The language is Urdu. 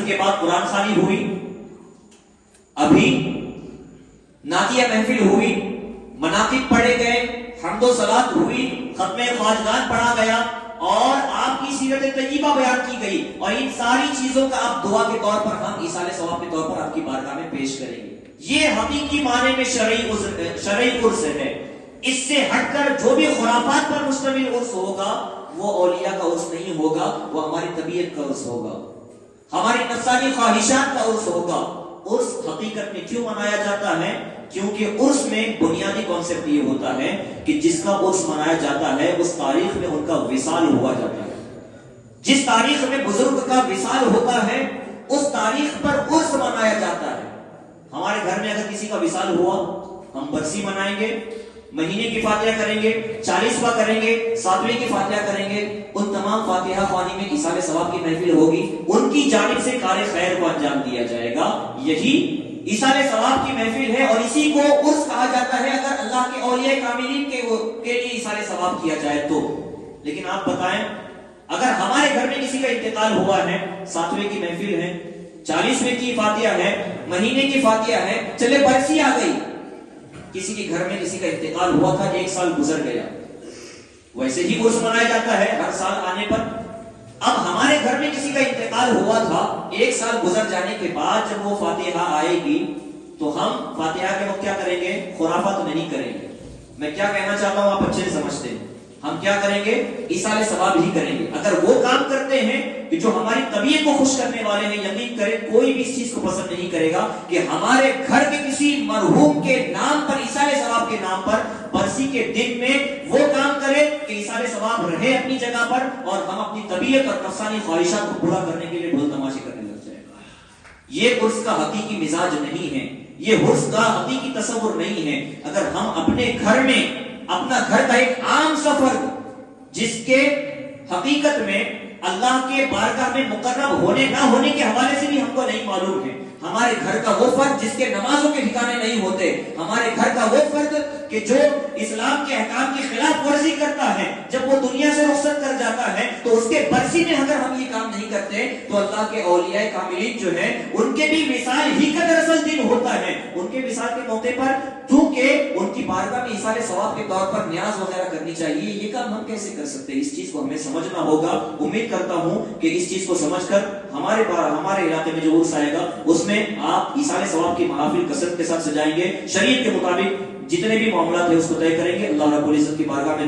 کے بعد قرآن خوانی ہوئی، ابھی نعتیہ محفل ہوئی، مناقب پڑھے گئے، حمد و صلات ہوئی، ختم خواجگان پڑھا گیا اور آپ کی سیرت طیبہ بیان کی گئی، اور ان ساری چیزوں کا آپ دعا کے طور پر ہم ایصال ثواب کے طور پر آپ کی بارگاہ میں پیش کریں گے. یہ حقیقی معنی میں شرعی عرس ہے. اس سے ہٹ کر جو بھی خرافات پر مشتمل عرس ہوگا وہ اولیاء کا عرس نہیں ہوگا، وہ ہماری طبیعت کا عرس ہوگا، ہماری نفسانی خواہشات کا عرس ہوگا. عرس حقیقت میں کیوں منایا جاتا ہے؟ کیونکہ عرس میں بنیادی کانسیپٹ یہ ہوتا ہے کہ جس کا عرس منایا جاتا ہے اس تاریخ میں ان کا وصال ہوا جاتا ہے. جس تاریخ میں بزرگ کا وصال ہوتا ہے اس تاریخ پر عرس منایا جاتا ہے. ہمارے گھر میں اگر کسی کا وصال ہوا ہم برسی منائیں گے، مہینے کی فاتحہ کریں گے، 40واں کریں گے، 7ویں کی فاتحہ کریں گے. ان تمام فاتحہ خوانی میں ایصال ثواب کی محفل ہوگی، ان کی جانب سے کار خیر کو انجام دیا جائے گا. یہی ایصال ثواب کی محفل ہے اور اسی کو عرس کہا جاتا ہے اگر اللہ کے اولیاء کاملین کے لیے ایصال ثواب کیا جائے تو. لیکن آپ بتائیں اگر ہمارے گھر میں کسی کا انتقال ہوا ہے، 7ویں کی محفل ہے، 40ویں کی فاتحہ ہے، مہینے کی فاتحہ ہے، چلے برسی آ گئی، کسی کے گھر میں کسی کا انتقال ہوا تھا، 1 سال گزر گیا، ویسے ہی عرس منایا جاتا ہے ہر سال آنے پر. اب ہمارے گھر میں کسی کا انتقال ہوا تھا، 1 سال گزر جانے کے بعد جب وہ فاتحہ آئے گی تو ہم فاتحہ کے وقت کیا کریں گے؟ خرافات نہیں کریں گے. میں کیا کہنا چاہتا ہوں آپ اچھے سے سمجھتے ہیں. ہم کیا کریں گے؟ ایصال ثواب ہی کریں گے. اگر وہ کام کرتے ہیں کہ جو ہماری طبیعت کو خوش کرنے والے ہیں، یقین کریں کوئی بھی اس چیز کو پسند نہیں کرے گا کہ ہمارے گھر کے کسی مرحوم کے نام پر، ایصال ثواب کے نام پر برسی کے دن میں وہ کام کرے کہ ایصال ثواب رہے اپنی جگہ پر اور ہم اپنی طبیعت اور نفسانی خواہشات کو پورا کرنے کے لیے ڈھول تماشے کرنے لگ جائیں. یہ عرس کا حقیقی مزاج نہیں ہے، یہ عرس کا حقیقی تصور نہیں ہے. اگر ہم اپنے گھر میں اپنا گھر کا ایک عام سفر جس کے حقیقت میں اللہ کے بارگاہ میں مقرب ہونے نہ ہونے کے حوالے سے بھی ہم کو نہیں معلوم ہے، ہمارے گھر کا وہ فرد جس کے نمازوں کے ٹھکانے نہیں ہوتے، ہمارے گھر کا وہ فرد کہ جو اسلام کے احکام کی خلاف ورزی کرتا ہے، جب وہ دنیا سے رخصت کر جاتا ہے تو اس کے برسی میں اگر ہم یہ کام نہیں کرتے تو اللہ کے اولیاء کاملین جو ہیں ان کے بھی وصال ہی کا دراصل دن ہوتا ہے. ان کے وصال کے موقع پر چونکہ ان کی بارگاہ میں ایصال ثواب کے طور پر نیاز وغیرہ کرنی چاہیے، یہ کام ہم کیسے کر سکتے ہیں؟ اس چیز کو ہمیں سمجھنا ہوگا. امید کرتا ہوں کہ اس چیز کو سمجھ کر ہمارے علاقے میں جو عرس آئے گا اس میں آپ ایصال ثواب کی محافل کثرت کے ساتھ سجائیں گے، شریعت کے مطابق جتنے بھی معاملات ہیں اس کو طے کریں گے. اللہ رب العزت کی بارگاہ میں